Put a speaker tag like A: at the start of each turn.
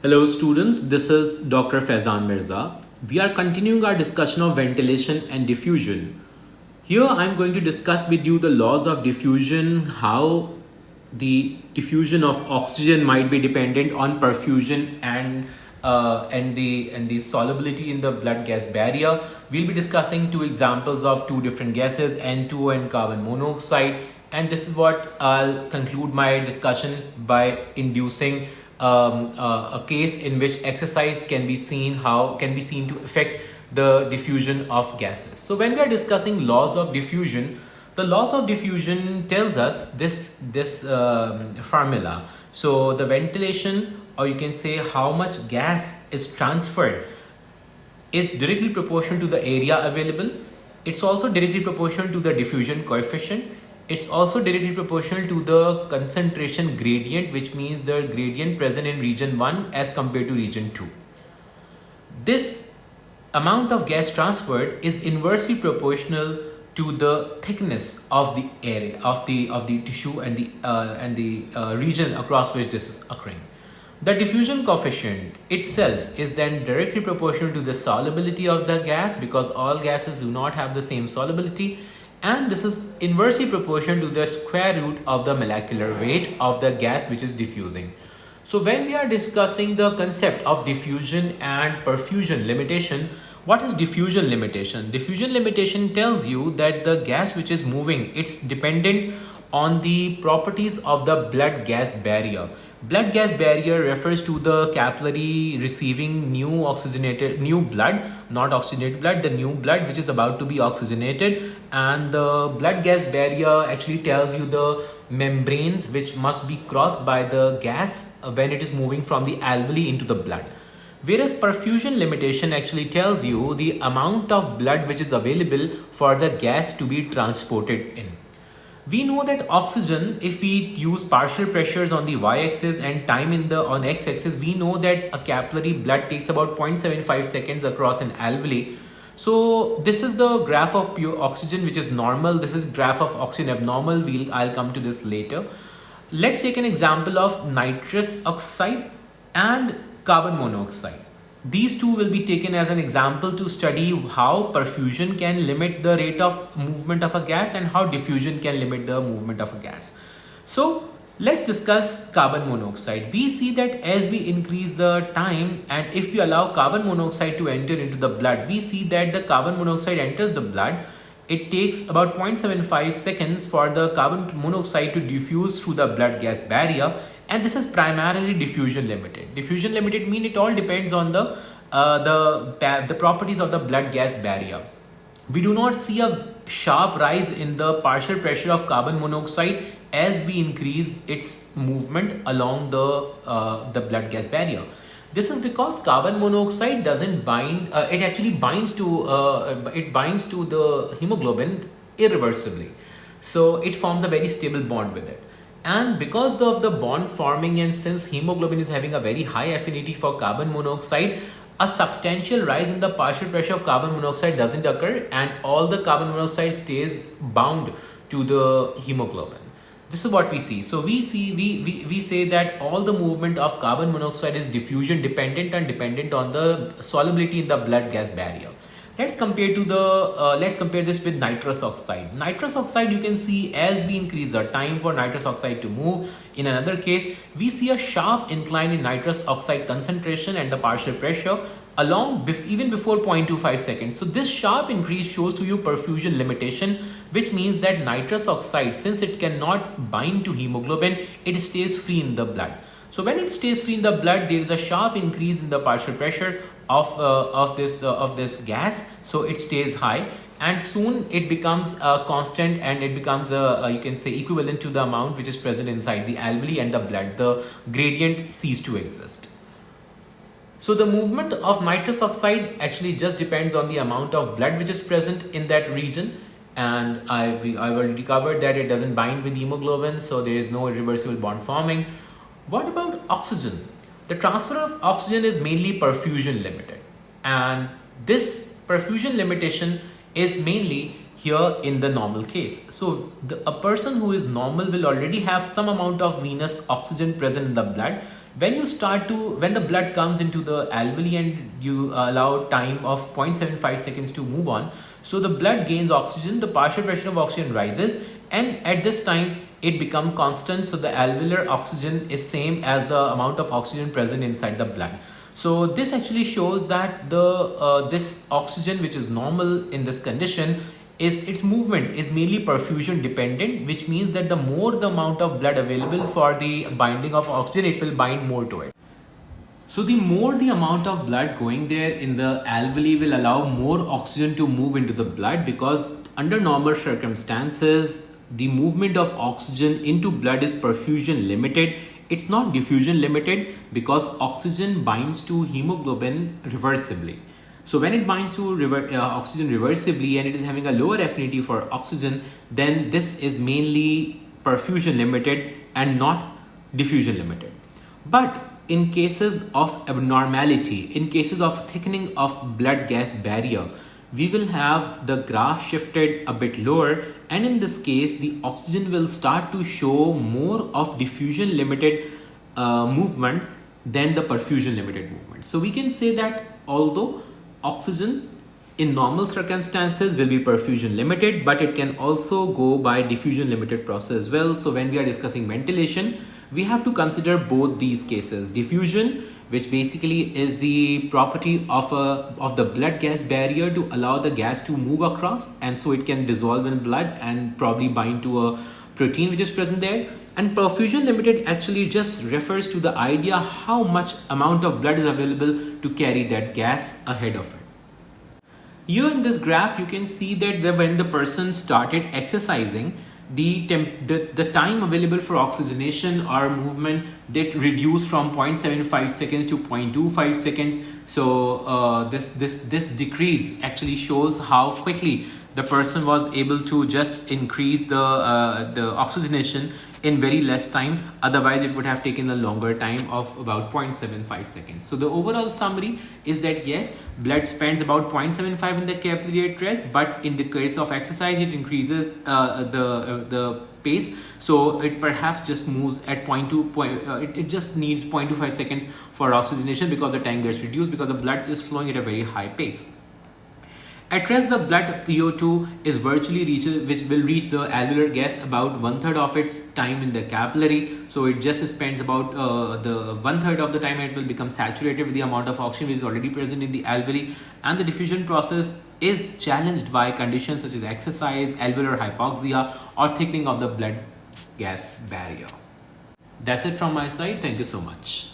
A: Hello students, this is Dr. Faizan Mirza. We are continuing our discussion of ventilation and diffusion. Here I am going to discuss with you the laws of diffusion, how the diffusion of oxygen might be dependent on perfusion and the solubility in the blood gas barrier. We'll be discussing two examples of two different gases, N2O and carbon monoxide, and this is what I'll conclude my discussion by inducing a case in which exercise can be seen to affect the diffusion of gases. So when we are discussing laws of diffusion, the laws of diffusion tells us this formula. So the ventilation, or you can say how much gas is transferred, is directly proportional to the area available. It's also directly proportional to the diffusion coefficient. It's also directly proportional to the concentration gradient, which means the gradient present in region 1 as compared to region 2. This amount of gas transferred is inversely proportional to the thickness of the area of the tissue and the region across which this is occurring. The diffusion coefficient itself is then directly proportional to the solubility of the gas, because all gases do not have the same solubility, and this is inversely proportional to the square root of the molecular weight of the gas which is diffusing. So when we are discussing the concept of diffusion and perfusion limitation, what is diffusion limitation? Diffusion limitation tells you that the gas which is moving, it's dependent on the properties of the blood gas barrier. Blood gas barrier refers to the capillary receiving new blood, not oxygenated blood, the new blood which is about to be oxygenated, and the blood gas barrier actually tells you the membranes which must be crossed by the gas when it is moving from the alveoli into the blood. Whereas perfusion limitation actually tells you the amount of blood which is available for the gas to be transported in. We know that oxygen, if we use partial pressures on the y-axis and time on x-axis, we know that a capillary blood takes about 0.75 seconds across an alveoli. So this is the graph of pure oxygen which is normal. This is graph of oxygen abnormal. I'll come to this later. Let's take an example of nitrous oxide and carbon monoxide. These two will be taken as an example to study how perfusion can limit the rate of movement of a gas and how diffusion can limit the movement of a gas. So let's discuss carbon monoxide. We see that as we increase the time and if we allow carbon monoxide to enter into the blood, we see that the carbon monoxide enters the blood. It takes about 0.75 seconds for the carbon monoxide to diffuse through the blood gas barrier, and this is primarily diffusion limited. Diffusion limited means it all depends on the properties of the blood gas barrier. We do not see a sharp rise in the partial pressure of carbon monoxide as we increase its movement along the blood gas barrier. This is because carbon monoxide doesn't bind, it actually binds to the hemoglobin irreversibly. So it forms a very stable bond with it. And because of the bond forming, and since hemoglobin is having a very high affinity for carbon monoxide, a substantial rise in the partial pressure of carbon monoxide doesn't occur, and all the carbon monoxide stays bound to the hemoglobin. This is what we see. So we say that all the movement of carbon monoxide is diffusion dependent and dependent on the solubility in the blood gas barrier. Let's compare this with nitrous oxide. Nitrous oxide, you can see as we increase the time for nitrous oxide to move. In another case, we see a sharp incline in nitrous oxide concentration and the partial pressure even before 0.25 seconds. So this sharp increase shows to you perfusion limitation, which means that nitrous oxide, since it cannot bind to hemoglobin, it stays free in the blood. So when it stays free in the blood, there is a sharp increase in the partial pressure of this gas, so it stays high, and soon it becomes constant, and it becomes you can say equivalent to the amount which is present inside the alveoli and the blood. The gradient ceases to exist. So the movement of nitrous oxide actually just depends on the amount of blood which is present in that region, and I've already covered that it doesn't bind with hemoglobin, so there is no irreversible bond forming. What about oxygen? The transfer of oxygen is mainly perfusion limited, and this perfusion limitation is mainly here in the normal case. So a person who is normal will already have some amount of venous oxygen present in the blood. when the blood comes into the alveoli and you allow time of 0.75 seconds to move on, so the blood gains oxygen, the partial pressure of oxygen rises, and at this time it becomes constant, so the alveolar oxygen is same as the amount of oxygen present inside the blood. So this actually shows that the this oxygen, which is normal in this condition, is its movement is mainly perfusion dependent, which means that the more the amount of blood available for the binding of oxygen, it will bind more to it. So the more the amount of blood going there in the alveoli will allow more oxygen to move into the blood, because under normal circumstances, the movement of oxygen into blood is perfusion limited. It's not diffusion limited, because oxygen binds to hemoglobin reversibly. So when it binds to oxygen reversibly and it is having a lower affinity for oxygen, then this is mainly perfusion limited and not diffusion limited. But in cases of abnormality, in cases of thickening of blood gas barrier, we will have the graph shifted a bit lower, and in this case the oxygen will start to show more of diffusion limited movement than the perfusion limited movement. So we can say that although oxygen in normal circumstances will be perfusion limited, but it can also go by diffusion limited process as well. So when we are discussing ventilation, we have to consider both these cases. Diffusion, which basically is the property of the blood gas barrier to allow the gas to move across, and so it can dissolve in blood and probably bind to a protein which is present there. And perfusion limited actually just refers to the idea how much amount of blood is available to carry that gas ahead of it. Here in this graph, you can see that when the person started exercising, the time available for oxygenation or movement that reduced from 0.75 seconds to 0.25 seconds. So this decrease actually shows how quickly the person was able to just increase the oxygenation in very less time. Otherwise it would have taken a longer time of about 0.75 seconds. So the overall summary is that yes, blood spends about 0.75 in the capillary arteries, but in the case of exercise it increases the pace, so it perhaps just moves at it just needs 0.25 seconds for oxygenation, because the time gets reduced because the blood is flowing at a very high pace. At rest, the blood PO2 is virtually which will reach the alveolar gas about 1/3 of its time in the capillary. So it just spends about the 1/3 of the time, and it will become saturated with the amount of oxygen which is already present in the alveoli. And the diffusion process is challenged by conditions such as exercise, alveolar hypoxia, or thickening of the blood gas barrier. That's it from my side. Thank you so much.